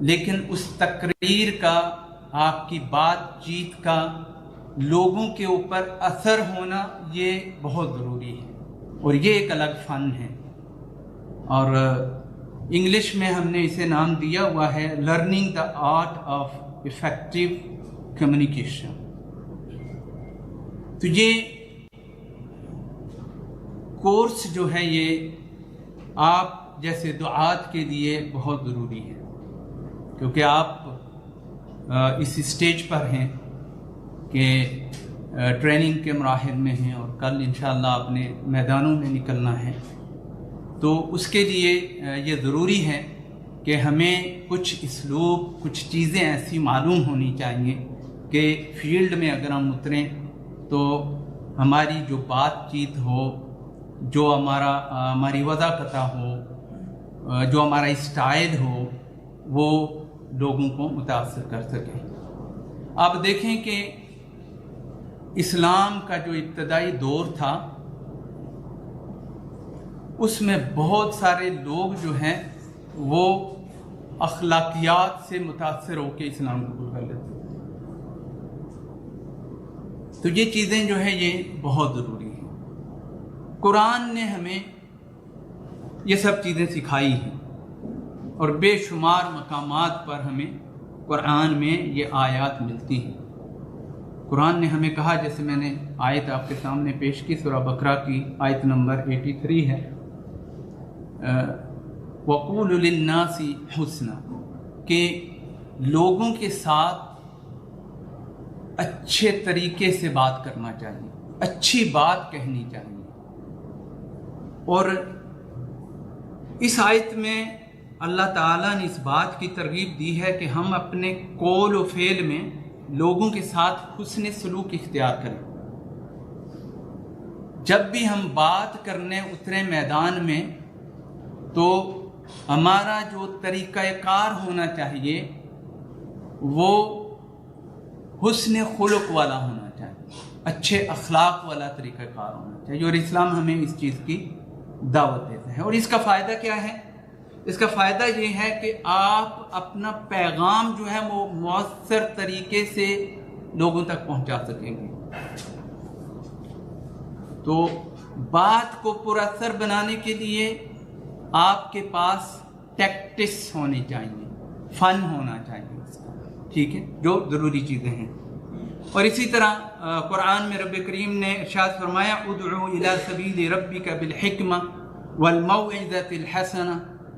لیکن اس تقریر کا، آپ کی بات چیت کا لوگوں کے اوپر اثر ہونا یہ بہت ضروری ہے، اور یہ ایک الگ فن ہے، اور انگلش میں ہم نے اسے نام دیا ہوا ہے learning the art of effective communication. تو یہ کورس جو ہے یہ آپ جیسے دعات کے لیے بہت ضروری ہے، کیونکہ آپ اس اسٹیج پر ہیں کہ ٹریننگ کے مراحل میں ہیں، اور کل انشاءاللہ آپ نے میدانوں میں نکلنا ہے، تو اس کے لیے یہ ضروری ہے کہ ہمیں کچھ اسلوب، کچھ چیزیں ایسی معلوم ہونی چاہیے کہ فیلڈ میں اگر ہم اتریں تو ہماری جو بات چیت ہو، جو ہماری وضاحت ہو، جو ہمارا اسٹائل ہو، وہ لوگوں کو متاثر کر سکے۔ آپ دیکھیں کہ اسلام کا جو ابتدائی دور تھا اس میں بہت سارے لوگ جو ہیں وہ اخلاقیات سے متاثر ہو کے اسلام قبول کر لیتے ہیں۔ تو یہ چیزیں جو ہیں یہ بہت ضروری ہیں۔ قرآن نے ہمیں یہ سب چیزیں سکھائی ہیں، اور بے شمار مقامات پر ہمیں قرآن میں یہ آیات ملتی ہیں۔ قرآن نے ہمیں کہا، جیسے میں نے آیت آپ کے سامنے پیش کی، سورہ بقرہ کی آیت نمبر 83 ہے، وَقُولُ لِلنَّاسِ حُسْنًا، کہ لوگوں کے ساتھ اچھے طریقے سے بات کرنا چاہیے، اچھی بات کہنی چاہیے۔ اور اس آیت میں اللہ تعالیٰ نے اس بات کی ترغیب دی ہے کہ ہم اپنے قول و فعل میں لوگوں کے ساتھ حسن سلوک اختیار کریں۔ جب بھی ہم بات کرنے اتریں میدان میں تو ہمارا جو طریقہ کار ہونا چاہیے وہ حسن خلق والا ہونا چاہیے، اچھے اخلاق والا طریقہ کار ہونا چاہیے، اور اسلام ہمیں اس چیز کی دعوت دیتا ہے۔ اور اس کا فائدہ کیا ہے؟ اس کا فائدہ یہ ہے کہ آپ اپنا پیغام جو ہے وہ مؤثر طریقے سے لوگوں تک پہنچا سکیں گے۔ تو بات کو پر اثر بنانے کے لیے آپ کے پاس ٹیکٹس ہونی چاہیے، فن ہونا چاہیے اس کا، ٹھیک ہے، جو ضروری چیزیں ہیں۔ اور اسی طرح قرآن میں رب کریم نے ارشاد فرمایا، ادعو الی سبیل ربک بالحکمہ والموعظۃ الحسنہ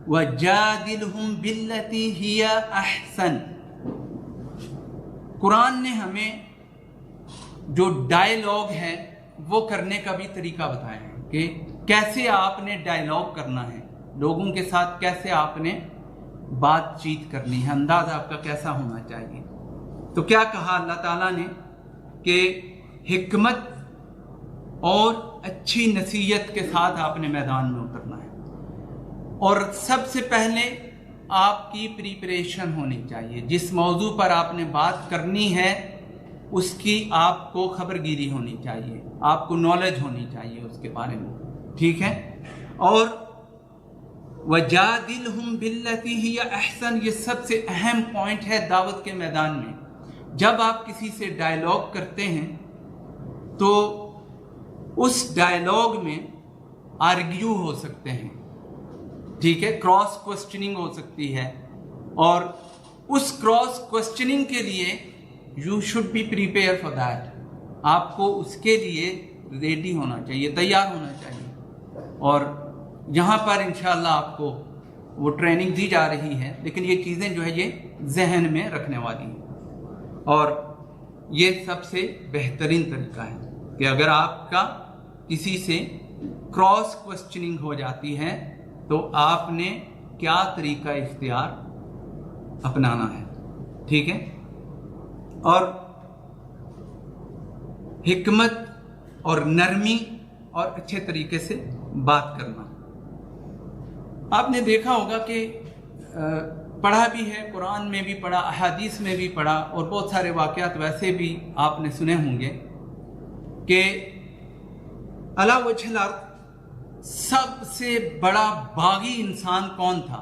وجادلہم باللتی ہی احسن۔ قرآن نے ہمیں جو ڈائیلاگ ہے وہ کرنے کا بھی طریقہ بتایا ہے کہ کیسے آپ نے ڈائیلاگ کرنا ہے، لوگوں کے ساتھ کیسے آپ نے بات چیت کرنی ہے، انداز آپ کا کیسا ہونا چاہیے۔ تو کیا کہا اللہ تعالیٰ نے کہ حکمت اور اچھی نصیحت کے ساتھ آپ نے میدان میں اترنا ہے، اور سب سے پہلے آپ کی پریپریشن ہونی چاہیے۔ جس موضوع پر آپ نے بات کرنی ہے اس کی آپ کو خبرگیری ہونی چاہیے، آپ کو نالج ہونی چاہیے اس کے بارے میں، ٹھیک ہے۔ اور وَجَادِلْهُمْ بِالَّتِي هِيَ أَحْسَنُ، یہ سب سے اہم پوائنٹ ہے دعوت کے میدان میں۔ جب آپ کسی سے ڈائیلاگ کرتے ہیں تو اس ڈائیلاگ میں آرگیو ہو سکتے ہیں، ٹھیک ہے، کراس کوسچننگ ہو سکتی ہے، اور اس کراس کوسچننگ کے لیے you should be prepare for that, آپ کو اس کے لیے ریڈی ہونا چاہیے، تیار ہونا چاہیے۔ اور یہاں پر انشاءاللہ آپ کو وہ ٹریننگ دی جا رہی ہے، لیکن یہ چیزیں جو ہے یہ ذہن میں رکھنے والی ہیں، اور یہ سب سے بہترین طریقہ ہے کہ اگر آپ کا کسی سے کراس کوسچننگ ہو جاتی ہے تو آپ نے کیا طریقہ اختیار اپنانا ہے، ٹھیک ہے۔ اور حکمت اور نرمی اور اچھے طریقے سے بات کرنا۔ آپ نے دیکھا ہوگا کہ پڑھا بھی ہے، قرآن میں بھی پڑھا، احادیث میں بھی پڑھا، اور بہت سارے واقعات ویسے بھی آپ نے سنے ہوں گے کہ علی وجہ الارض سب سے بڑا باغی انسان کون تھا؟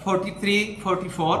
43-44,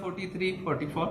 43-44,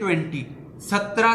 20, 17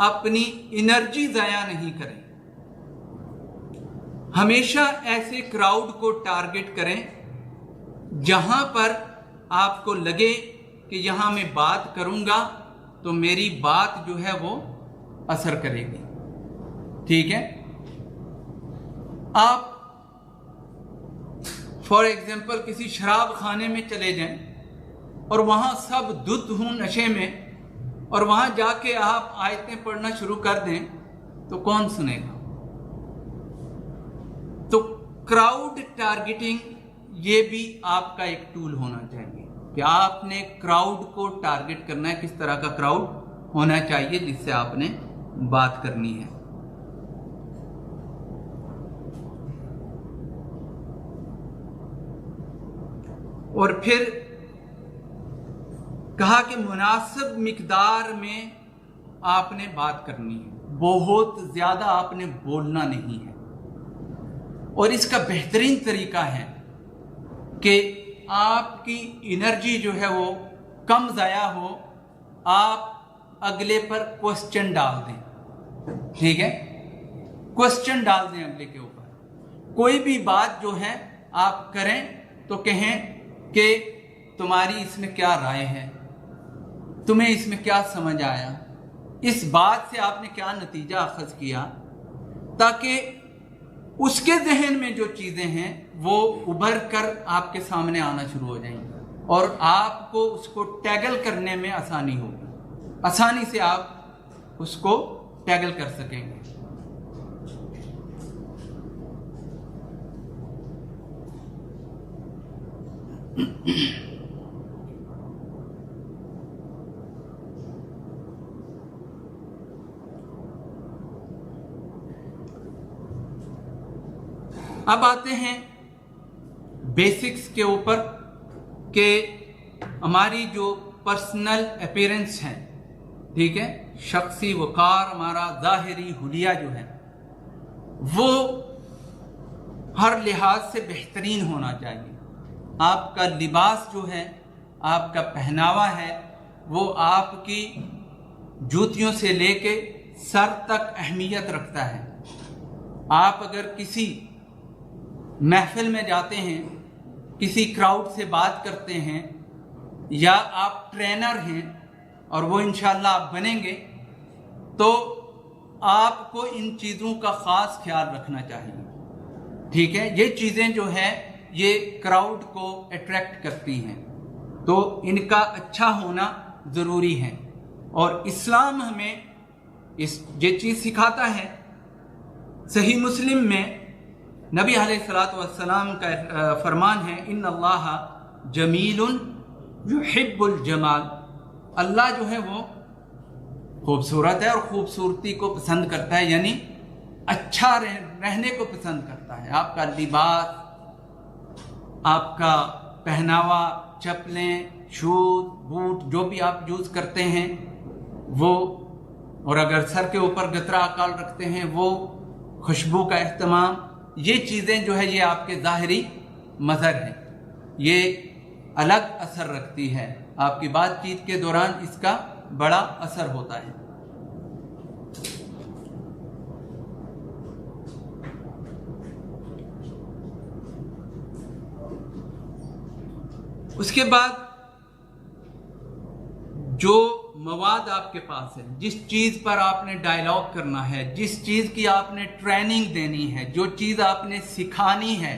اپنی انرجی ضائع نہیں کریں. ہمیشہ ایسے کراؤڈ کو ٹارگٹ کریں جہاں پر آپ کو لگے کہ یہاں میں بات کروں گا تو میری بات جو ہے وہ اثر کرے گی. ٹھیک ہے. آپ فار ایگزامپل کسی شراب خانے میں چلے جائیں اور وہاں سب دھت ہوں نشے میں، اور وہاں جا کے آپ آیتیں پڑھنا شروع کر دیں تو کون سنے گا؟ تو کراؤڈ ٹارگیٹنگ یہ بھی آپ کا ایک ٹول ہونا چاہیے کہ آپ نے کراؤڈ کو ٹارگٹ کرنا ہے. کس طرح کا کراؤڈ ہونا چاہیے جس سے آپ نے بات کرنی ہے. اور پھر کہا کہ مناسب مقدار میں آپ نے بات کرنی ہے، بہت زیادہ آپ نے بولنا نہیں ہے. اور اس کا بہترین طریقہ ہے کہ آپ کی انرجی جو ہے وہ کم ضائع ہو، آپ اگلے پر کوسچن ڈال دیں. ٹھیک ہے، کوسچن ڈال دیں اگلے کے اوپر. کوئی بھی بات جو ہے آپ کریں تو کہیں کہ تمہاری اس میں کیا رائے ہے، تمہیں اس میں کیا سمجھ آیا، اس بات سے آپ نے کیا نتیجہ اخذ کیا، تاکہ اس کے ذہن میں جو چیزیں ہیں وہ ابھر کر آپ کے سامنے آنا شروع ہو جائیں گی اور آپ کو اس کو ٹیگل کرنے میں آسانی ہوگی. آسانی سے آپ اس کو ٹیگل کر سکیں گے. اب آتے ہیں بیسکس کے اوپر کہ ہماری جو پرسنل اپیرنس ہے، ٹھیک ہے، شخصی وقار، ہمارا ظاہری حلیہ جو ہے وہ ہر لحاظ سے بہترین ہونا چاہیے. آپ کا لباس جو ہے، آپ کا پہناوا ہے، وہ آپ کی جوتیوں سے لے کے سر تک اہمیت رکھتا ہے. آپ اگر کسی محفل میں جاتے ہیں، کسی کراؤڈ سے بات کرتے ہیں، یا آپ ٹرینر ہیں اور وہ انشاءاللہ آپ بنیں گے، تو آپ کو ان چیزوں کا خاص خیال رکھنا چاہیے. ٹھیک ہے، یہ چیزیں جو ہیں یہ کراؤڈ کو اٹریکٹ کرتی ہیں، تو ان کا اچھا ہونا ضروری ہے. اور اسلام ہمیں یہ چیز سکھاتا ہے. صحیح مسلم میں نبی علیہ الصلوۃ والسلام کا فرمان ہے، ان اللہ جمیل یحب الجمال. اللہ جو ہے وہ خوبصورت ہے اور خوبصورتی کو پسند کرتا ہے، یعنی اچھا رہنے کو پسند کرتا ہے. آپ کا لباس، آپ کا پہناوا، چپلیں، شوز، بوٹ جو بھی آپ یوز کرتے ہیں وہ، اور اگر سر کے اوپر گترا اکال رکھتے ہیں وہ، خوشبو کا اہتمام، یہ چیزیں جو ہے یہ آپ کے ظاہری مظہر ہیں. یہ الگ اثر رکھتی ہے، آپ کی بات چیت کے دوران اس کا بڑا اثر ہوتا ہے. اس کے بعد جو مواد آپ کے پاس ہے، جس چیز پر آپ نے ڈائلاگ کرنا ہے، جس چیز کی آپ نے ٹریننگ دینی ہے، جو چیز آپ نے سکھانی ہے،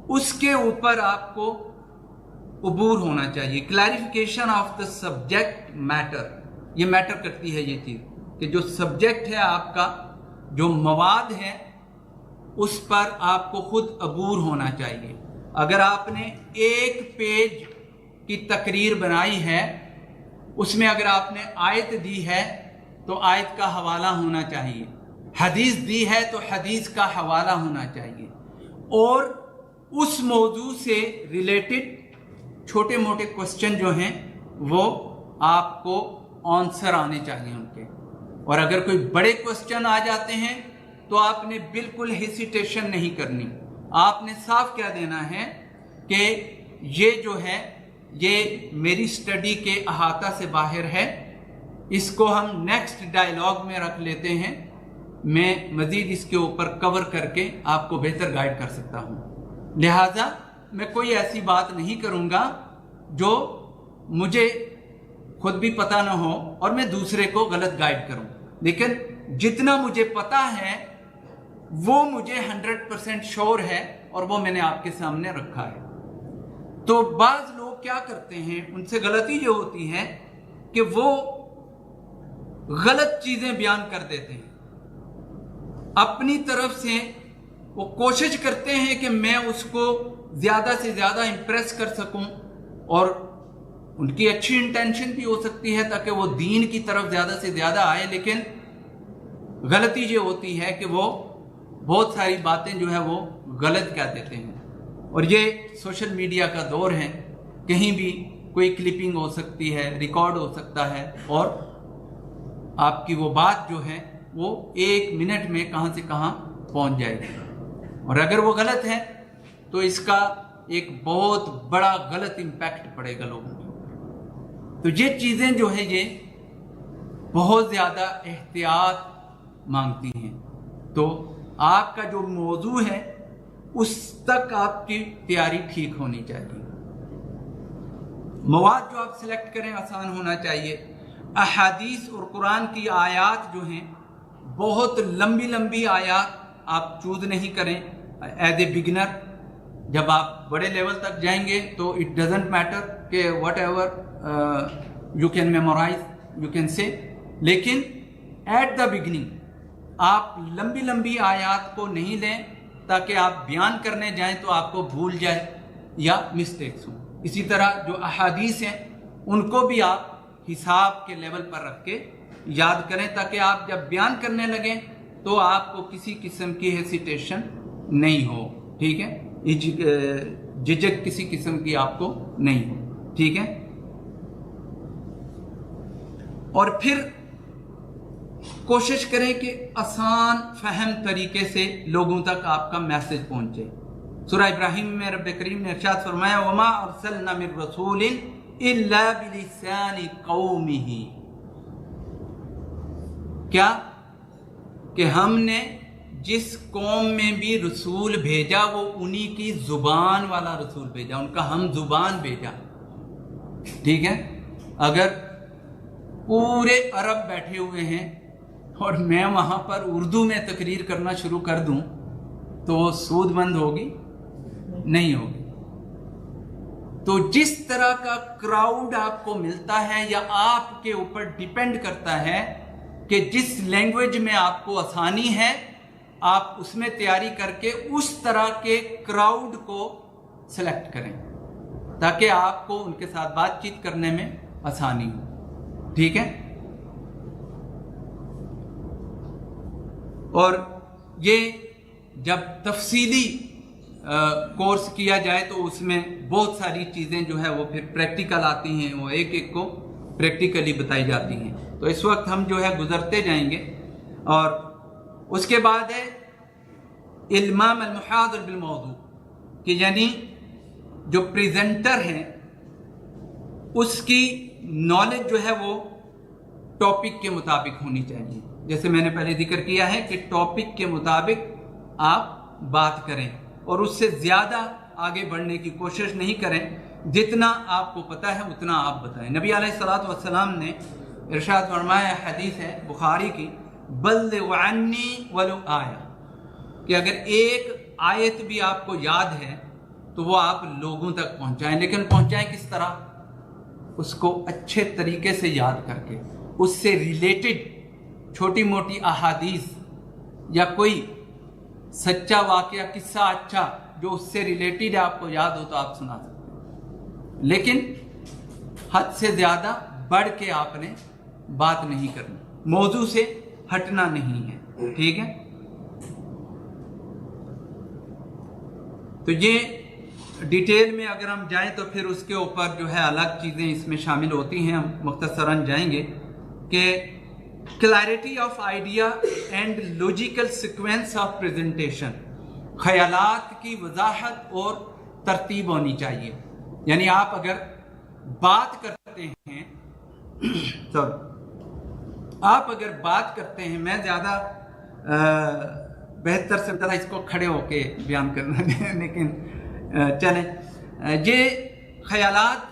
اس کے اوپر آپ کو عبور ہونا چاہیے. Clarification of the subject matter, یہ میٹر کرتی ہے یہ چیز کہ جو سبجیکٹ ہے آپ کا، جو مواد ہے، اس پر آپ کو خود عبور ہونا چاہیے. اگر آپ نے ایک پیج کی تقریر بنائی ہے، اس میں اگر آپ نے آیت دی ہے تو آیت کا حوالہ ہونا چاہیے، حدیث دی ہے تو حدیث کا حوالہ ہونا چاہیے، اور اس موضوع سے ریلیٹڈ چھوٹے موٹے کوسچن جو ہیں وہ آپ کو آنسر آنے چاہیے ان کے. اور اگر کوئی بڑے کوسچن آ جاتے ہیں تو آپ نے بالکل ہیسیٹیشن نہیں کرنی. آپ نے صاف کہہ دینا ہے کہ یہ جو ہے یہ میری سٹڈی کے احاطہ سے باہر ہے، اس کو ہم نیکسٹ ڈائلاگ میں رکھ لیتے ہیں، میں مزید اس کے اوپر کور کر کے آپ کو بہتر گائیڈ کر سکتا ہوں۔ لہٰذا میں کوئی ایسی بات نہیں کروں گا جو مجھے خود بھی پتہ نہ ہو اور میں دوسرے کو غلط گائیڈ کروں، لیکن جتنا مجھے پتہ ہے وہ مجھے 100% شور ہے اور وہ میں نے آپ کے سامنے رکھا ہے۔ تو بعض لوگ کیا کرتے ہیں، ان سے غلطی جو ہوتی ہے کہ وہ غلط چیزیں بیان کر دیتے ہیں، اپنی طرف سے وہ کوشش کرتے ہیں کہ میں اس کو زیادہ سے زیادہ امپریس کر سکوں، اور ان کی اچھی انٹینشن بھی ہو سکتی ہے تاکہ وہ دین کی طرف زیادہ سے زیادہ آئے، لیکن غلطی یہ ہوتی ہے کہ وہ بہت ساری باتیں جو ہے وہ غلط کہہ دیتے ہیں۔ اور یہ سوشل میڈیا کا دور ہے، کہیں بھی کوئی کلپنگ ہو سکتی ہے، ریکارڈ ہو سکتا ہے، اور آپ کی وہ بات جو ہے وہ 1 منٹ میں کہاں سے کہاں پہنچ جائے گی، اور اگر وہ غلط ہے تو اس کا ایک بہت بڑا غلط امپیکٹ پڑے گا لوگوں پر۔ تو یہ چیزیں جو ہے یہ بہت زیادہ احتیاط مانگتی ہیں۔ تو آپ کا جو موضوع ہے اس تک آپ کی تیاری ٹھیک ہونی چاہیے۔ مواد جو آپ سلیکٹ کریں آسان ہونا چاہیے۔ احادیث اور قرآن کی آیات جو ہیں، بہت لمبی لمبی آیات آپ چوز نہیں کریں ایز اے بگنر۔ جب آپ بڑے لیول تک جائیں گے تو اٹ ڈزنٹ میٹر کہ whatever you can memorise you can say, لیکن ایٹ دا بگننگ آپ لمبی لمبی آیات کو نہیں لیں تاکہ آپ بیان کرنے جائیں تو آپ کو بھول جائے یا مسٹیکس ہوں۔ اسی طرح جو احادیث ہیں ان کو بھی آپ حساب کے لیول پر رکھ کے یاد کریں تاکہ آپ جب بیان کرنے لگیں تو آپ کو کسی قسم کی ہیسیٹیشن نہیں ہو، ٹھیک ہے، جھجک کسی قسم کی آپ کو نہیں ہو، ٹھیک ہے۔ اور پھر کوشش کریں کہ آسان فہم طریقے سے لوگوں تک آپ کا میسج پہنچے۔ سورہ ابراہیم میں رب کریم نے ارشاد فرمایا وَمَا أَرْسَلْنَا مِن رَسُولٍ إِلَّا بِلِسَانِ قَوْمِهِ، کیا کہ ہم نے جس قوم میں بھی رسول بھیجا وہ انہی کی زبان والا رسول بھیجا، ان کا ہم زبان بھیجا، ٹھیک ہے۔ اگر پورے عرب بیٹھے ہوئے ہیں اور میں وہاں پر اردو میں تقریر کرنا شروع کر دوں تو وہ سود مند ہوگی؟ نہیں ہوگی۔ تو جس طرح کا کراؤڈ آپ کو ملتا ہے یا آپ کے اوپر ڈیپینڈ کرتا ہے کہ جس لینگویج میں آپ کو آسانی ہے آپ اس میں تیاری کر کے اس طرح کے کراؤڈ کو سلیکٹ کریں تاکہ آپ کو ان کے ساتھ بات چیت کرنے میں آسانی ہو، ٹھیک ہے۔ اور یہ جب تفصیلی کورس کیا جائے تو اس میں بہت ساری چیزیں جو ہے وہ پھر پریکٹیکل آتی ہیں، وہ ایک ایک کو پریکٹیکلی بتائی جاتی ہیں۔ تو اس وقت ہم جو ہے گزرتے جائیں گے، اور اس کے بعد ہے المام المحاضر بالموضوع، کہ یعنی جو پریزنٹر ہیں اس کی نالج جو ہے وہ ٹاپک کے مطابق ہونی چاہیے۔ جیسے میں نے پہلے ذکر کیا ہے کہ ٹاپک کے مطابق آپ بات کریں اور اس سے زیادہ آگے بڑھنے کی کوشش نہیں کریں، جتنا آپ کو پتہ ہے اتنا آپ بتائیں۔ نبی علیہ الصلوۃ والسلام نے ارشاد فرمایا، حدیث ہے بخاری کی، بلغ عنی ولو آیہ، کہ اگر ایک آیت بھی آپ کو یاد ہے تو وہ آپ لوگوں تک پہنچائیں، لیکن پہنچائیں کس طرح؟ اس کو اچھے طریقے سے یاد کر کے، اس سے ریلیٹڈ چھوٹی موٹی احادیث یا کوئی سچا واقعہ، قصہ اچھا جو اس سے ریلیٹڈ آپ کو یاد ہو تو آپ سنا سکتے ہیں، لیکن حد سے زیادہ بڑھ کے آپ نے بات نہیں کرنی، موضوع سے ہٹنا نہیں ہے، ٹھیک ہے۔ تو یہ ڈیٹیل میں اگر ہم جائیں تو پھر اس کے اوپر جو ہے الگ چیزیں اس میں شامل ہوتی ہیں، ہم مختصراً جائیں گے کہ clarity of idea and logical sequence of presentation, خیالات کی وضاحت اور ترتیب ہونی چاہیے۔ یعنی آپ اگر بات کرتے ہیں آپ اگر بات کرتے ہیں، میں زیادہ بہتر سے طرح اس کو کھڑے ہو کے بیان کرنا لیکن چلیں، یہ خیالات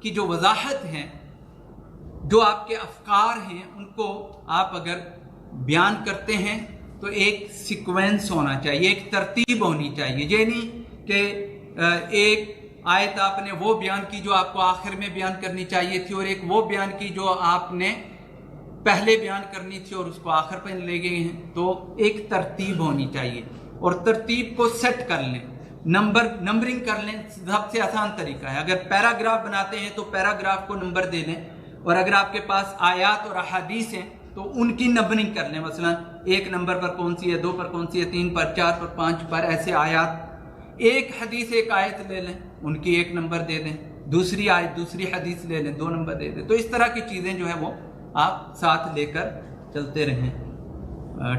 کی جو وضاحت ہیں، جو آپ کے افکار ہیں، ان کو آپ اگر بیان کرتے ہیں تو ایک سیکوینس ہونا چاہیے، ایک ترتیب ہونی چاہیے. یہ نہیں کہ ایک آیت آپ نے وہ بیان کی جو آپ کو آخر میں بیان کرنی چاہیے تھی، اور ایک وہ بیان کی جو آپ نے پہلے بیان کرنی تھی اور اس کو آخر پہ لے گئے ہیں. تو ایک ترتیب ہونی چاہیے، اور ترتیب کو سیٹ کر لیں، نمبرنگ کر لیں. سب سے آسان طریقہ ہے، اگر پیراگراف بناتے ہیں تو پیراگراف کو نمبر دے لیں، اور اگر آپ کے پاس آیات اور احادیث ہیں تو ان کی نمبرنگ کر لیں. مثلا 1 نمبر پر کون سی ہے، 2 پر کون سی ہے، 3 پر، 4 پر، 5 پر، ایسے آیات. ایک حدیث ایک آیت لے لیں، ان کی 1 نمبر دے دیں. دوسری آیت دوسری حدیث لے لیں، 2 نمبر دے دیں. تو اس طرح کی چیزیں جو ہیں وہ آپ ساتھ لے کر چلتے رہیں.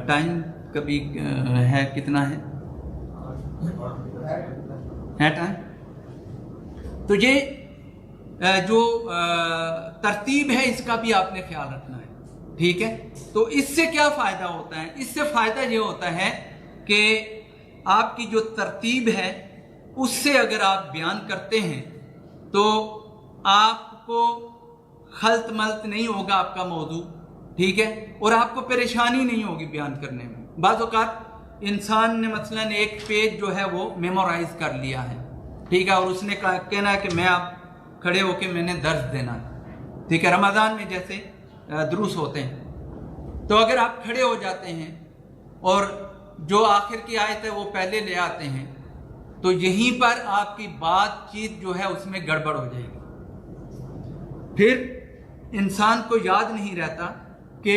ٹائم کبھی ہے کتنا ہے ٹائم؟ تو یہ جو ترتیب ہے اس کا بھی آپ نے خیال رکھنا ہے. ٹھیک ہے؟ تو اس سے کیا فائدہ ہوتا ہے؟ اس سے فائدہ یہ ہوتا ہے کہ آپ کی جو ترتیب ہے اس سے اگر آپ بیان کرتے ہیں تو آپ کو خلط ملط نہیں ہوگا آپ کا موضوع. ٹھیک ہے؟ اور آپ کو پریشانی نہیں ہوگی بیان کرنے میں. بعض اوقات انسان نے مثلا ایک پیج جو ہے وہ میمورائز کر لیا ہے، ٹھیک ہے، اور اس نے کہنا ہے کہ میں آپ کھڑے ہو کے میں نے درس دینا ہے. ٹھیک ہے؟ رمضان میں جیسے دروس ہوتے ہیں، تو اگر آپ کھڑے ہو جاتے ہیں اور جو آخر کی آیت ہے وہ پہلے لے آتے ہیں تو یہیں پر آپ کی بات چیت جو ہے اس میں گڑبڑ ہو جائے گی. پھر انسان کو یاد نہیں رہتا کہ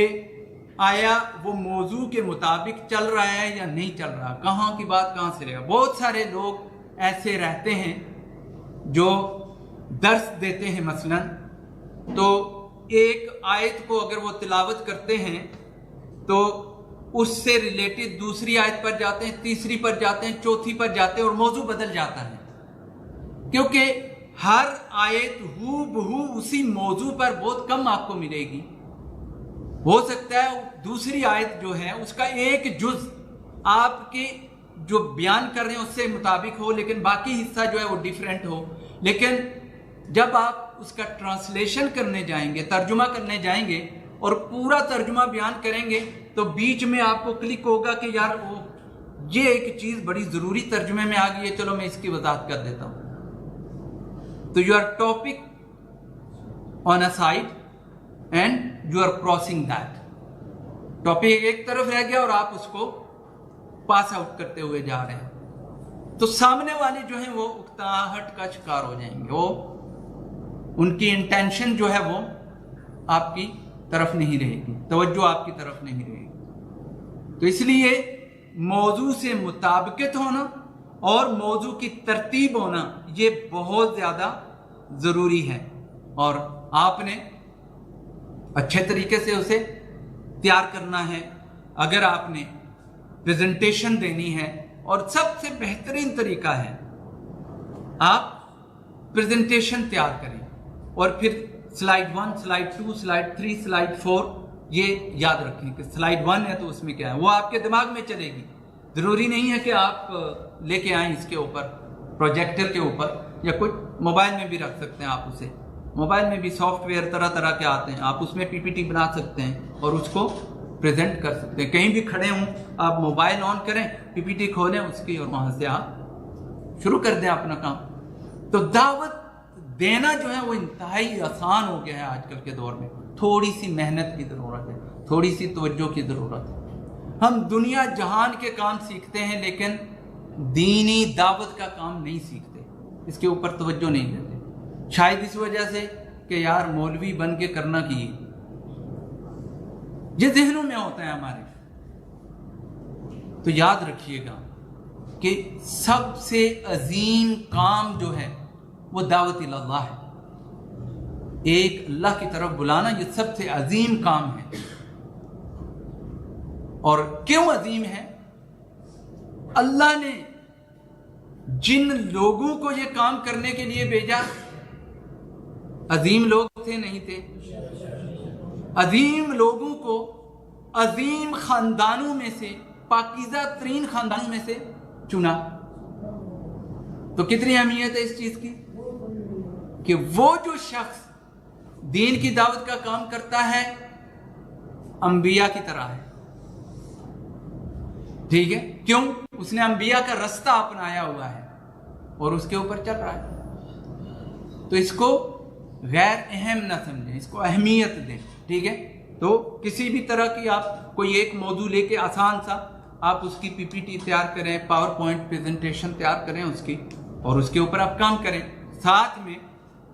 آیا وہ موضوع کے مطابق چل رہا ہے یا نہیں چل رہا، کہاں کی بات کہاں سے رہے گا. بہت سارے لوگ ایسے رہتے ہیں جو درس دیتے ہیں مثلا، تو ایک آیت کو اگر وہ تلاوت کرتے ہیں تو اس سے ریلیٹڈ دوسری آیت پر جاتے ہیں، تیسری پر جاتے ہیں، چوتھی پر جاتے ہیں، اور موضوع بدل جاتا ہے، کیونکہ ہر آیت ہو بہو اسی موضوع پر بہت کم آپ کو ملے گی. ہو سکتا ہے دوسری آیت جو ہے اس کا ایک جز آپ کے جو بیان کر رہے ہیں اس سے مطابق ہو، لیکن باقی حصہ جو ہے وہ ڈیفرنٹ ہو. لیکن جب آپ اس کا ٹرانسلیشن کرنے جائیں گے، ترجمہ کرنے جائیں گے اور پورا ترجمہ بیان کریں گے تو بیچ میں آپ کو کلک ہوگا کہ یار وہ یہ ایک چیز بڑی ضروری ترجمے میں آ گئی ہے، چلو میں اس کی وضاحت کر دیتا ہوں. تو you are topic on a side and you are crossing that. Topic ایک طرف رہ گیا اور آپ اس کو پاس آؤٹ کرتے ہوئے جا رہے ہیں، تو سامنے والے جو ہیں وہ اکتاہٹ کا شکار ہو جائیں گے. وہ ان کی انٹینشن جو ہے وہ آپ کی طرف نہیں رہے گی، توجہ آپ کی طرف نہیں رہے گی. تو اس لیے موضوع سے مطابقت ہونا اور موضوع کی ترتیب ہونا یہ بہت زیادہ ضروری ہے، اور آپ نے اچھے طریقے سے اسے تیار کرنا ہے. اگر آپ نے پریزنٹیشن دینی ہے، اور سب سے بہترین طریقہ ہے آپ پریزنٹیشن تیار کریں، اور پھر سلائیڈ 1، سلائیڈ 2، سلائیڈ 3، سلائیڈ 4 یہ یاد رکھیں کہ سلائیڈ 1 ہے تو اس میں کیا ہے، وہ آپ کے دماغ میں چلے گی. ضروری نہیں ہے کہ آپ لے کے آئیں اس کے اوپر، پروجیکٹر کے اوپر، یا کچھ موبائل میں بھی رکھ سکتے ہیں آپ اسے. موبائل میں بھی سافٹ ویئر طرح طرح کے آتے ہیں، آپ اس میں پی پی ٹی بنا سکتے ہیں اور اس کو پریزنٹ کر سکتے ہیں. کہیں بھی کھڑے ہوں آپ موبائل آن کریں، پی پی ٹی کھولیں اس کی، اور وہاں سے آپ شروع کر دیں اپنا کام. تو دعوت دینا جو ہے وہ انتہائی آسان ہو گیا ہے آج کل کے دور میں. تھوڑی سی محنت کی ضرورت ہے، تھوڑی سی توجہ کی ضرورت ہے. ہم دنیا جہان کے کام سیکھتے ہیں لیکن دینی دعوت کا کام نہیں سیکھتے، اس کے اوپر توجہ نہیں دیتے. شاید اس وجہ سے کہ یار مولوی بن کے کرنا کی، یہ ذہنوں میں ہوتا ہے ہمارے. تو یاد رکھیے گا کہ سب سے عظیم کام جو ہے وہ دعوت اللہ ہے. ایک اللہ کی طرف بلانا یہ سب سے عظیم کام ہے. اور کیوں عظیم ہے؟ اللہ نے جن لوگوں کو یہ کام کرنے کے لیے بھیجا، عظیم لوگ تھے نہیں تھے؟ عظیم لوگوں کو عظیم خاندانوں میں سے، پاکیزہ ترین خاندانوں میں سے چنا۔ تو کتنی اہمیت ہے اس چیز کی کہ وہ جو شخص دین کی دعوت کا کام کرتا ہے انبیاء کی طرح ہے، ٹھیک ہے؟ کیوں؟ اس نے انبیاء کا رستہ اپنایا ہوا ہے اور اس کے اوپر چل رہا ہے۔ تو اس کو غیر اہم نہ سمجھیں، اس کو اہمیت دیں، ٹھیک ہے؟ تو کسی بھی طرح کی آپ کوئی ایک موضوع لے کے آسان سا آپ اس کی پی پی ٹی تیار کریں، پاور پوائنٹ پریزنٹیشن تیار کریں اس کی، اور اس کے اوپر آپ کام کریں۔ ساتھ میں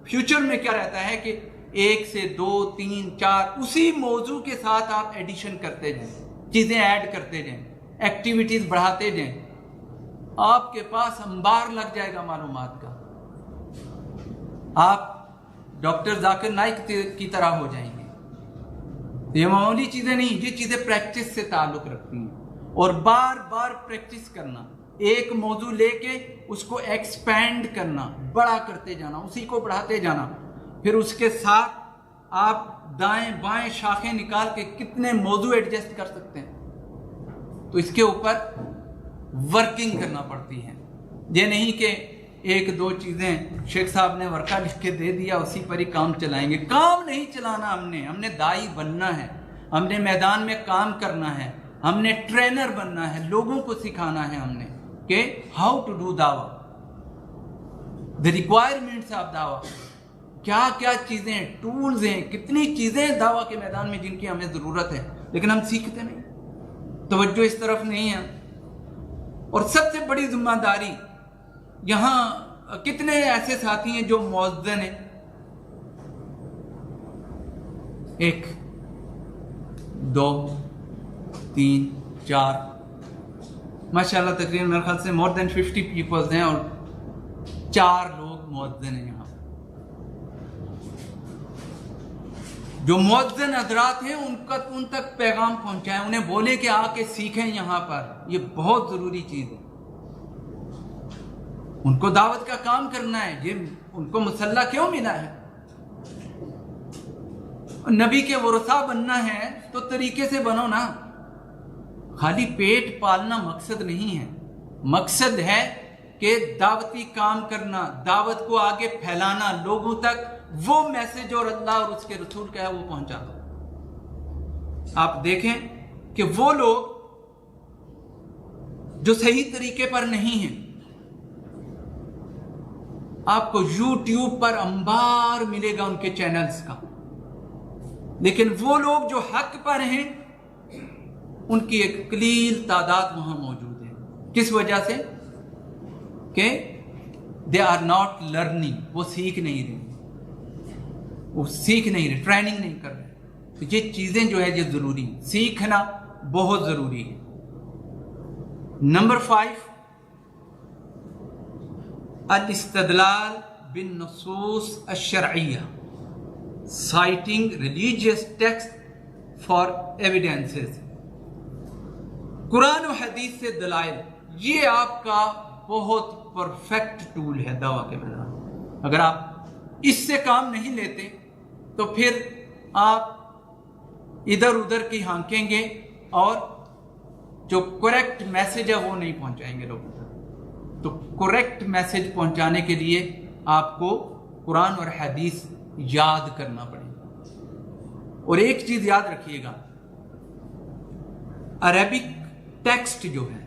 فیوچر میں کیا رہتا ہے کہ 1 سے 2 3 4 اسی موضوع کے ساتھ آپ ایڈیشن کرتے جائیں، چیزیں ایڈ کرتے جائیں، ایکٹیویٹیز بڑھاتے جائیں، آپ کے پاس انبار لگ جائے گا معلومات کا۔ آپ ڈاکٹر ذاکر نائک کی طرح ہو جائیں گے۔ یہ معمولی چیزیں نہیں، یہ چیزیں پریکٹس سے تعلق رکھتی ہیں، اور بار بار پریکٹس کرنا، ایک موضوع لے کے اس کو ایکسپینڈ کرنا، بڑا کرتے جانا، اسی کو بڑھاتے جانا، پھر اس کے ساتھ آپ دائیں بائیں شاخیں نکال کے کتنے موضوع ایڈجسٹ کر سکتے ہیں۔ تو اس کے اوپر ورکنگ کرنا پڑتی ہے۔ یہ نہیں کہ 1-2 چیزیں شیخ صاحب نے ورقہ لکھ کے دے دیا اسی پر ہی کام چلائیں گے۔ کام نہیں چلانا، ہم نے داعی بننا ہے، ہم نے میدان میں کام کرنا ہے، ہم نے ٹرینر بننا ہے، لوگوں کو سکھانا ہے ہم نے کہ ہاؤ ٹو ڈو دعویٰ، دی ریکوائرمنٹس آف دعویٰ، کیا کیا چیزیں، ٹولز ہیں، کتنی چیزیں دعویٰ کے میدان میں جن کی ہمیں ضرورت ہے، لیکن ہم سیکھتے نہیں، توجہ اس طرف نہیں ہے۔ اور سب سے بڑی ذمہ داری، یہاں کتنے ایسے ساتھی ہیں جو مؤذن ہیں، 1 2 3 4 ماشاءاللہ تقریباً میرے خیال سے مور دین 50 پیپلز ہیں، اور 4 لوگ مؤذن ہیں۔ یہاں جو مؤذن حضرات ہیں ان تک پیغام پہنچائیں، انہیں بولے کہ آ کے سیکھیں یہاں پر، یہ بہت ضروری چیز ہے۔ ان کو دعوت کا کام کرنا ہے، یہ ان کو مسلح کیوں ملا ہے؟ نبی کے ورثہ بننا ہے تو طریقے سے بنو نا، خالی پیٹ پالنا مقصد نہیں ہے، مقصد ہے کہ دعوتی کام کرنا، دعوت کو آگے پھیلانا، لوگوں تک وہ میسج اور اللہ اور اس کے رسول کا ہے وہ پہنچانا۔ آپ دیکھیں کہ وہ لوگ جو صحیح طریقے پر نہیں ہیں، آپ کو یوٹیوب پر انبار ملے گا ان کے چینلز کا، لیکن وہ لوگ جو حق پر ہیں ان کی ایک قلیل تعداد وہاں موجود ہے۔ کس وجہ سے؟ کہ دے آر ناٹ لرننگ، وہ سیکھ نہیں رہے، ٹریننگ نہیں کر رہے۔ تو یہ چیزیں جو ہے یہ ضروری ہیں، سیکھنا بہت ضروری ہے۔ Number 5، الاستدلال بالنصوص الشرعیہ، citing religious text for evidences، قرآن و حدیث سے دلائل، یہ آپ کا بہت پرفیکٹ ٹول ہے دعویٰ کے میدان میں۔ اگر آپ اس سے کام نہیں لیتے تو پھر آپ ادھر ادھر کی ہانکیں گے اور جو کریکٹ میسج ہے وہ نہیں پہنچائیں گے لوگوں تک۔ تو کریکٹ میسج پہنچانے کے لیے آپ کو قرآن اور حدیث یاد کرنا پڑے گا۔ اور ایک چیز یاد رکھیے گا، عربک ٹیکسٹ جو ہے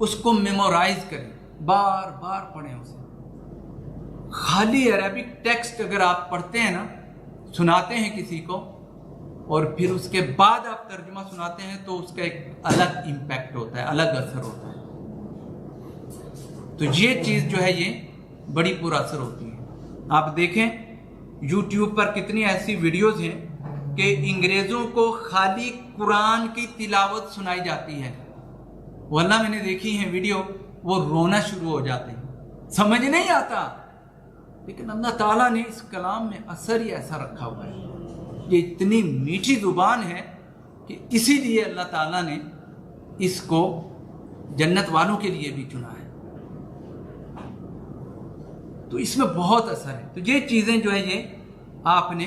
اس کو میمورائز کریں، بار بار پڑھیں اسے۔ خالی عربک ٹیکسٹ اگر آپ پڑھتے ہیں نا، سناتے ہیں کسی کو اور پھر اس کے بعد آپ ترجمہ سناتے ہیں تو اس کا ایک الگ امپیکٹ ہوتا ہے، الگ اثر ہوتا ہے۔ تو یہ چیز جو ہے یہ بڑی پر اثر ہوتی ہے۔ آپ دیکھیں یوٹیوب پر کتنی ایسی ویڈیوز ہیں کہ انگریزوں کو خالی قرآن کی تلاوت سنائی جاتی ہے، واللہ میں نے دیکھی ہیں ویڈیو، وہ رونا شروع ہو جاتے ہیں، سمجھ نہیں آتا، لیکن اللہ تعالیٰ نے اس کلام میں اثر ہی ایسا رکھا ہوا ہے۔ یہ اتنی میٹھی زبان ہے کہ اسی لیے اللہ تعالیٰ نے اس کو جنت والوں کے لیے بھی چنا ہے۔ تو اس میں بہت اثر ہے۔ تو یہ چیزیں جو ہے یہ آپ نے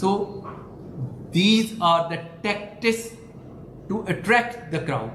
So these are the tactics to attract the crowd.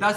10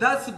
10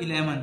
11,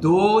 2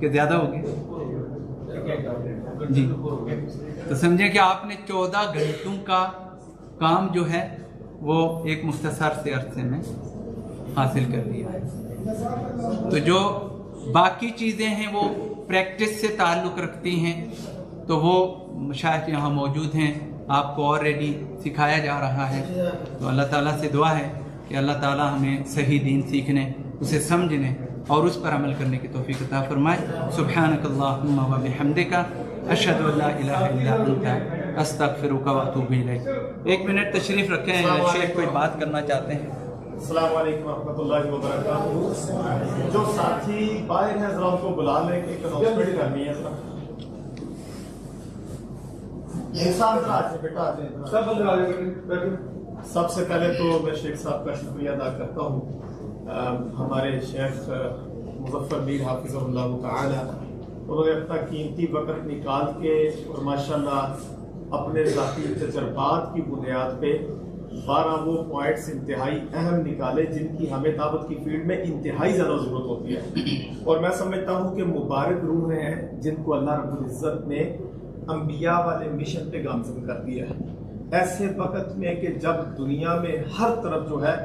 کہ زیادہ ہو گیا جی؟ تو سمجھیں کہ آپ نے 14 گھنٹوں کا کام جو ہے وہ ایک مختصر سے عرصے میں حاصل کر لیا ہے. تو جو باقی چیزیں ہیں وہ پریکٹس سے تعلق رکھتی ہیں، تو وہ مشائخ یہاں موجود ہیں، آپ کو آلریڈی سکھایا جا رہا ہے. تو اللہ تعالیٰ سے دعا ہے کہ اللہ تعالیٰ ہمیں صحیح دین سیکھنے، اسے سمجھنے اور اس پر عمل کرنے کی توفیق عطا فرمائے. سبحانک اللہم و بحمدک، اشہد ان لا الہ الا انت، استغفرک و اتوب الیک. 1 منٹ تشریف رکھیں، شیخ کوئی بات کرنا چاہتے ہیں. السلام علیکم ورحمۃ اللہ وبرکاتہ. جو ساتھی باہر ہیں ذرا ان کو بلا لیں کہ ایک اناؤنسمنٹ کرنی ہے. سب سے پہلے تو میں شیخ صاحب کا شکریہ ادا کرتا ہوں. ہمارے شیخ مظفر میر حافظ اللہ تعالی، انہوں نے اپنا قیمتی وقت نکال کے اور ماشاءاللہ اپنے ذاتی تجربات کی بنیاد پہ 12 وہ پوائنٹس انتہائی اہم نکالے جن کی ہمیں دعوت کی فیلڈ میں انتہائی زیادہ ضرورت ہوتی ہے. اور میں سمجھتا ہوں کہ مبارک روحیں ہیں جن کو اللہ رب العزت نے انبیاء والے مشن پہ گامزن کر دیا ہے. ایسے وقت میں کہ جب دنیا میں ہر طرف جو ہے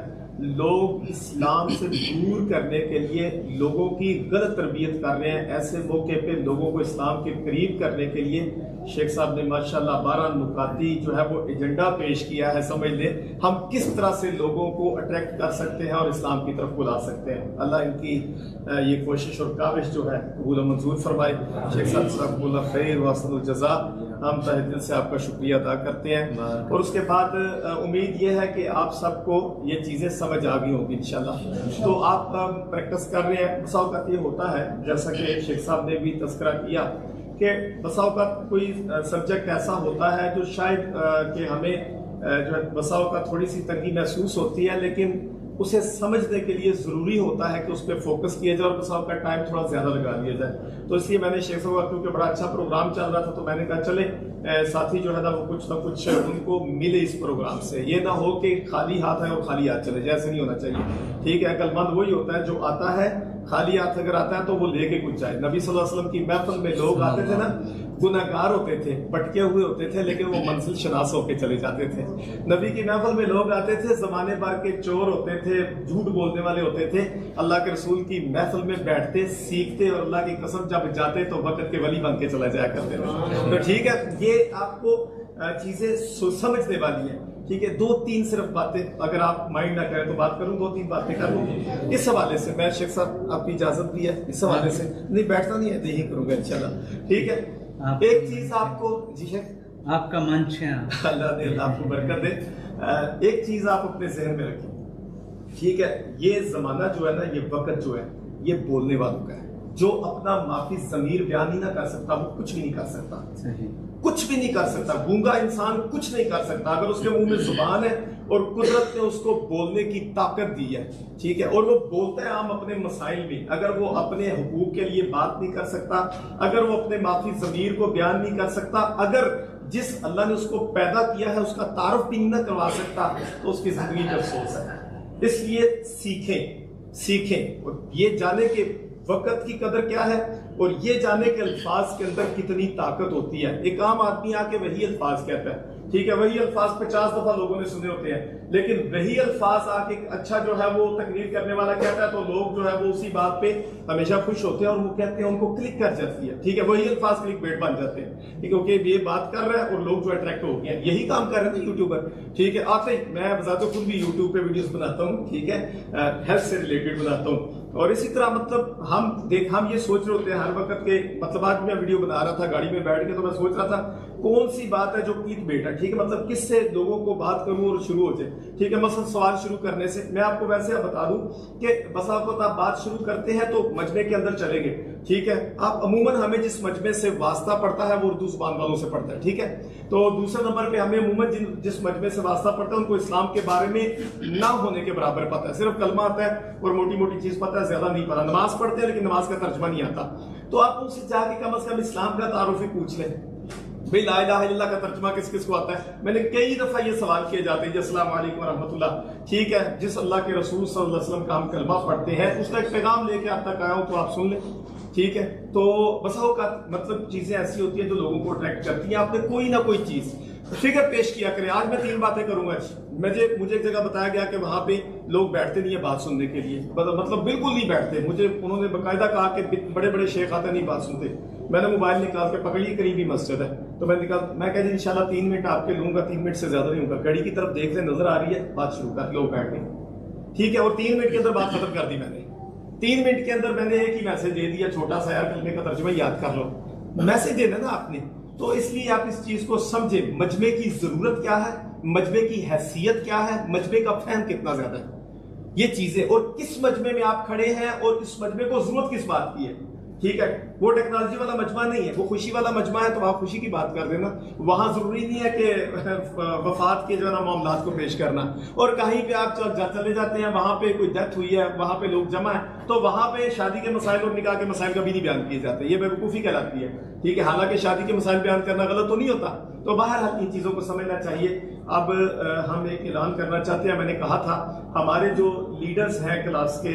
لوگ اسلام سے دور کرنے کے لیے لوگوں کی غلط تربیت کر رہے ہیں، ایسے موقع پہ لوگوں کو اسلام کے قریب کرنے کے لیے شیخ صاحب نے ماشاءاللہ 12 نکاتی جو ہے وہ ایجنڈا پیش کیا ہے. سمجھ لیں ہم کس طرح سے لوگوں کو اٹریکٹ کر سکتے ہیں اور اسلام کی طرف بلا سکتے ہیں. اللہ ان کی یہ کوشش اور کاوش جو ہے قبول و منظور فرمائے. شیخ صاحب اللہ خیر و احسن الجزا. ہم تہ دل سے آپ کا شکریہ ادا کرتے ہیں. اور اس کے بعد امید یہ ہے کہ آپ سب کو یہ چیزیں سمجھ آ گئی ہوگی انشاءاللہ. تو آپ پریکٹس کر رہے ہیں. بسا اوقات یہ ہوتا ہے جیسا کہ شیخ صاحب نے بھی تذکرہ کیا کہ بسا اوقات کوئی سبجیکٹ ایسا ہوتا ہے جو شاید کہ ہمیں جو ہے بسا اوقات تھوڑی سی تنگی محسوس ہوتی ہے، لیکن اسے سمجھنے کے لیے ضروری ہوتا ہے کہ اس پہ فوکس کیا جائے اور بسا اوقات ٹائم تھوڑا زیادہ لگا لیا جائے. تو اس لیے میں نے شیخ صاحب کیونکہ بڑا اچھا پروگرام چل رہا تھا تو میں نے کہا چلے ساتھی جو ہے نا وہ کچھ نہ کچھ ان کو ملے اس پروگرام سے. یہ نہ ہو کہ خالی ہاتھ ہے اور خالی ہاتھ چلے جائے، ایسے نہیں ہونا چاہیے. ٹھیک ہے، عقل مند وہی ہوتا ہے جو آتا ہے خالی ہاتھ اگر آتا ہے تو وہ لے کے کچھ جائے. نبی صلی اللہ علیہ وسلم کی محفل میں لوگ آتے تھے نا، گناہگار ہوتے تھے، بھٹکے ہوئے ہوتے تھے، لیکن وہ منزل شناس ہو کے چلے جاتے تھے. نبی کی محفل میں لوگ آتے تھے زمانے بھر کے چور ہوتے تھے، جھوٹ بولنے والے ہوتے تھے، اللہ کے رسول کی محفل میں بیٹھتے سیکھتے اور اللہ کی قسم جب جاتے تو وقت کے ولی بن کے چلا جایا کرتے تھے. تو ٹھیک ہے، یہ آپ کو چیزیں سمجھنے والی ہیں. ٹھیک ہے، 2-3 صرف باتیں اگر آپ مائنڈ نہ کریں تو بات کروں، 2-3 باتیں کر لوں اس حوالے سے. میں شیخ صاحب آپ کی اجازت بھی ہے اس حوالے سے، نہیں بیٹھنا نہیں ہے یہی کروں گا انشاءاللہ. ٹھیک ہے، ایک چیز آپ کو جی شیخ آپ کا منش ہے، اللہ دے اللہ آپ کو برکت دے. ایک چیز آپ اپنے ذہن میں رکھیں. ٹھیک ہے، یہ زمانہ جو ہے نا، یہ وقت جو ہے یہ بولنے والوں کا ہے. جو اپنا معافی ضمیر بیان ہی نہ کر سکتا وہ کچھ بھی نہیں کر سکتا. کچھ بھی نہیں کر سکتا. گونگا انسان کچھ نہیں کر سکتا. اگر اس کے منہ میں زبان ہے اور قدرت نے اس کو بولنے کی طاقت دی ہے، ٹھیک ہے، اور وہ بولتا ہے عام اپنے مسائل میں، اگر وہ اپنے حقوق کے لیے بات نہیں کر سکتا، اگر وہ اپنے معافی ضمیر کو بیان نہیں کر سکتا، اگر جس اللہ نے اس کو پیدا کیا ہے اس کا تعارف بھی نہ کروا سکتا، تو اس کی زندگی کا افسوس ہے. اس لیے سیکھیں اور یہ جانے کہ وقت کی قدر کیا ہے اور یہ جانے کہ الفاظ کے اندر کتنی طاقت ہوتی ہے. ایک عام آدمی آ کے وہی الفاظ کہتا ہے، ٹھیک ہے، وہی الفاظ 50 دفعہ لوگوں نے سنے ہوتے ہیں، لیکن وہی الفاظ آ کے اچھا جو ہے وہ تقریر کرنے والا کہتا ہے تو لوگ جو ہے وہ اسی بات پہ ہمیشہ خوش ہوتے ہیں اور وہ کہتے ہیں ان کو کلک کر جاتی ہے. ٹھیک ہے، وہی الفاظ کلک بیٹ بن جاتے ہیں کیونکہ یہ بات کر رہا ہے اور لوگ جو اٹریکٹ ہو گئے ہیں. یہی کام کر رہے ہیں یوٹیوبر. ٹھیک ہے، آتے ہی میں بذات خود بھی یوٹیوب پہ ویڈیوز بناتا ہوں، ٹھیک ہے، ہیلتھ سے ریلیٹڈ بناتا ہوں. اور اسی طرح مطلب ہم یہ سوچ رہے ہوتے ہیں ہر وقت کے مطلب آج میں ویڈیو بنا رہا تھا گاڑی میں بیٹھ کے تو میں سوچ رہا تھا کون سی بات ہے جو کلیک بیٹ ہے. ٹھیک ہے، مطلب کس سے لوگوں کو بات کروں اور شروع ہو جائے. ٹھیک ہے، مثلا سوال شروع کرنے سے میں آپ کو ویسے بتا دوں کہ بسا اوقات آپ بات شروع کرتے ہیں تو مجمع کے اندر چلیں گے. ٹھیک ہے، آپ عموماً ہمیں جس مجمع سے واسطہ پڑتا ہے وہ اردو زبان والوں سے پڑتا ہے. ٹھیک ہے، تو دوسرے نمبر پہ ہمیں عموماً جس مجمع سے واسطہ پڑتا ہے ان کو اسلام کے بارے میں نہ ہونے کے برابر پتہ ہے. صرف کلمہ آتا ہے اور موٹی موٹی چیز پتہ ہے، زیادہ نہیں پتہ. نماز پڑھتے ہیں لیکن نماز کا ترجمہ نہیں آتا. تو آپ ان سے جا کے کم از کم اسلام کا تعارف ہی پوچھ لیں. بھئی لا الہ الا اللہ کا ترجمہ کس کس کو آتا ہے؟ میں نے کئی دفعہ یہ سوال کیے جاتے ہیں جی السلام علیکم ورحمۃ اللہ. ٹھیک ہے، جس اللہ کے رسول صلی اللہ علیہ وسلم کا ہم کلمہ پڑھتے ہیں اس کا ایک پیغام لے کے آپ تک آیا ہوں تو آپ سن لیں. ٹھیک ہے. تو بسا اوقات مطلب چیزیں ایسی ہوتی ہیں جو لوگوں کو اٹریکٹ کرتی ہیں. آپ نے کوئی نہ کوئی چیز فگر پیش کیا کریں. آج میں 3 باتیں کروں گا. مجھے ایک جگہ بتایا گیا کہ وہاں پہ لوگ بیٹھتے نہیں ہیں بات سننے کے لیے, مطلب بالکل نہیں بیٹھتے. مجھے انہوں نے باقاعدہ کہا کہ بڑے بڑے شیخ آتے نہیں بات سنتے. میں نے موبائل نکال کے پکڑی, قریبی مسجد ہے, تو میں کہا جی انشاءاللہ 3 منٹ آپ کے لوں گا, 3 منٹ سے زیادہ نہیں ہوگا. گھڑی کی طرف دیکھ لیں, نظر آ رہی ہے, بات شروع کر, لوگ بیٹھ گئے. ٹھیک ہے, اور 3 منٹ کے اندر بات ختم کر دی میں نے. 3 منٹ کے اندر میں نے ایک ہی میسج دے دیا, چھوٹا سا, یار کلمے کا ترجمہ یاد کر لو. میسج دینا نا آپ نے, تو اس لیے آپ اس چیز کو سمجھیں. مجمع کی ضرورت کیا ہے, مجمع کی حیثیت کیا ہے, مجمع کا فہم کتنا زیادہ ہے, یہ چیزیں, اور کس مجمع میں آپ کھڑے ہیں اور اس مجمع کو ضرورت کس بات کی ہے. ٹھیک ہے, وہ ٹیکنالوجی والا مجمع نہیں ہے, وہ خوشی والا مجمع ہے, تو آپ خوشی کی بات کر دینا. وہاں ضروری نہیں ہے کہ وفات کے جو ہے نا معاملات کو پیش کرنا. اور کہیں پہ آپ چلے جاتے ہیں, وہاں پہ کوئی ڈیتھ ہوئی ہے, وہاں پہ لوگ جمع ہیں, تو وہاں پہ شادی کے مسائل اور نکاح کے مسائل کبھی نہیں بیان کیے جاتے. یہ بیوقوفی کہلاتی ہے. ٹھیک ہے, حالانکہ شادی کے مسائل بیان کرنا غلط تو نہیں ہوتا. تو بہرحال ان چیزوں کو سمجھنا چاہیے. اب ہم ایک اعلان کرنا چاہتے ہیں. میں نے کہا تھا ہمارے جو لیڈرز ہیں کلاس کے,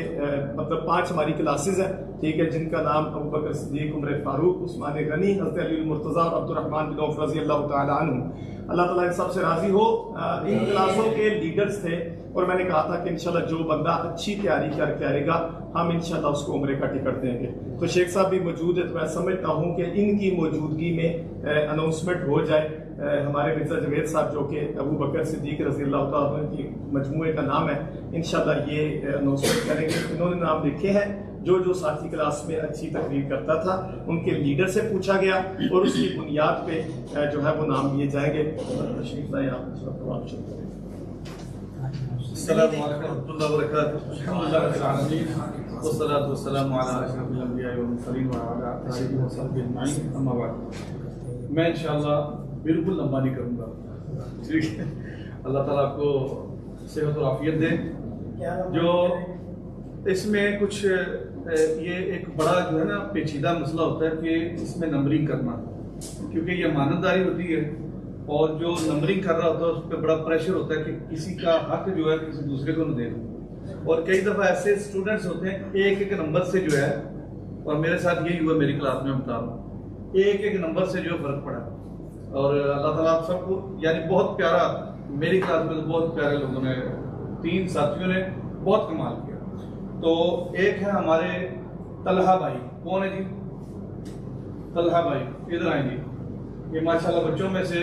مطلب 5 ہماری کلاسز ہیں, ٹھیک ہے, جن کا نام ابو بکر صدیق, عمر فاروق, عثمان غنی, حضرت علی المرتضیٰ اور عبد الرحمن بن عوف رضی اللہ تعالیٰ عنہ. اللہ تعالیٰ ان سب سے راضی ہو. ان کلاسوں کے لیڈرز تھے, اور میں نے کہا تھا کہ انشاءاللہ جو بندہ اچھی تیاری کر کے آئے گا ہم انشاءاللہ اس کو عمرے کا ٹکٹ دیں گے. تو شیخ صاحب بھی موجود ہے, تو میں سمجھتا ہوں کہ ان کی موجودگی میں اناؤنسمنٹ ہو جائے. ہمارے مرزا جوید صاحب جو کہ ابو بکر صدیق رضی اللہ تعالیٰ عنہ کی مجموعے کا نام ہے, انشاءاللہ یہ اناؤنسمنٹ کریں گے. انہوں نے نام لکھے ہیں. جو ساتھی کلاس میں اچھی تقریر کرتا تھا ان کے لیڈر سے پوچھا گیا, اور اس کی بنیاد پہ جو ہے وہ نام لیے جائیں گے. تشریف لائیں آپ. السلام علیکم ورحمۃ اللہ وبرکاتہ. الحمدللہ رب العالمین والصلاۃ والسلام علی اشرف الانبیاء والمرسلین وعلی آلہ وصحبہ اجمعین. اما بعد, میں انشاءاللہ بالکل لمبا نہیں کروں گا. ٹھیک ہے, اللہ تعالیٰ آپ کو صحت اور عافیت دے. جو اس میں کچھ یہ ایک بڑا جو ہے نا پیچیدہ مسئلہ ہوتا ہے کہ اس میں نمبرنگ کرنا, کیونکہ یہ امانتداری ہوتی ہے, اور جو نمبرنگ کر رہا ہوتا ہے اس پہ بڑا پریشر ہوتا ہے کہ کسی کا حق جو ہے کسی دوسرے کو نہ دے دیں. اور کئی دفعہ ایسے اسٹوڈنٹس ہوتے ہیں ایک نمبر سے جو ہے, اور میرے ساتھ یہی ہوا میری کلاس میں بتا رہا ہوں, ایک نمبر سے جو فرق پڑا. اور اللہ تعالیٰ آپ سب کو, یعنی بہت پیارا, میری کلاس میں تو بہت پیارے لوگوں نے, 3 ساتھیوں نے بہت کمال کیا. تو ایک ہے ہمارے طلحہ بھائی. کون ہے جی؟ طلحہ بھائی, ادھر آئیں جی. یہ ماشاءاللہ بچوں میں سے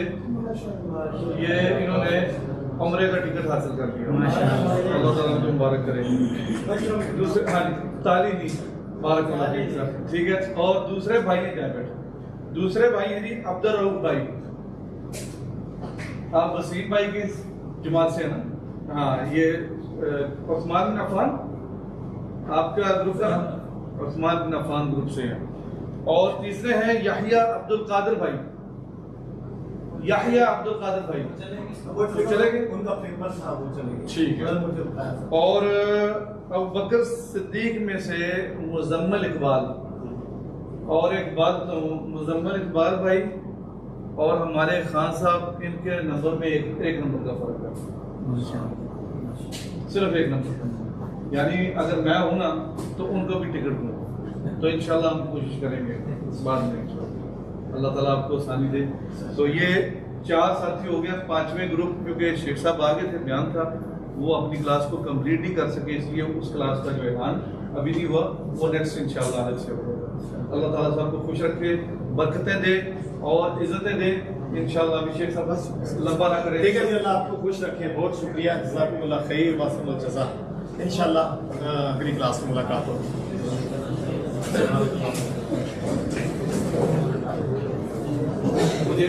یہ انہوں نے عمرے کا ٹکٹ حاصل کر لیا. اللہ تعالیٰ کو مبارک کرے. دوسرے, ہاں جی, تعلیمی بارک اللہ فیک. ٹھیک ہے, اور دوسرے بھائی ہیں, کیا بیٹھے, دوسرے بھائی ہیں جی عبد الرؤف بھائی. آپ وسیم بھائی کی جماعت سے ہیں نا؟ ہاں, یہ عثمان بن عفان آپ کا گروپ کا, عثمان بن عفان گروپ سے ہیں. اور تیسرے ہیں یحییٰ عبد القادر بھائی. یحییٰ عبد القادر بھائی چلے گئے, ان کا پیپر تھا وہ چلے گئے. ٹھیک ہے. اور ابو بکر صدیق میں سے مزمل اقبال, اور ایک بات مزمل اقبال بھائی اور ہمارے خان صاحب, ان کے نمبر میں ایک نمبر کا فرق ہے, صرف 1 نمبر کا. یعنی اگر میں ہوں نا تو ان کو بھی ٹکٹ دوں. تو انشاءاللہ ہم کوشش کریں گے بعد میں, اللہ تعالیٰ آپ کو آسانی دے. تو یہ 4 ساتھی ہو گیا. 5ویں گروپ, کیونکہ شیخ صاحب آگے تھے, بیان تھا, وہ اپنی کلاس کو کمپلیٹ نہیں کر سکے, اس لیے اس کلاس کا جو اعلان ابھی نہیں ہوا, وہ نیکسٹ انشاءاللہ عادت سے ہوگا. اللہ تعالیٰ صاحب کو خوش رکھے, برکتیں دے اور عزتیں دے. انشاءاللہ ابھی شیخ صاحب لمبا نہ کرے. ٹھیک ہے جی, اللہ آپ کو خوش رکھے. بہت شکریہ, جزاکم اللہ خیر, واسم الجزا. انشاءاللہ اگلی کلاس میں ملاقات ہوگی. مجھے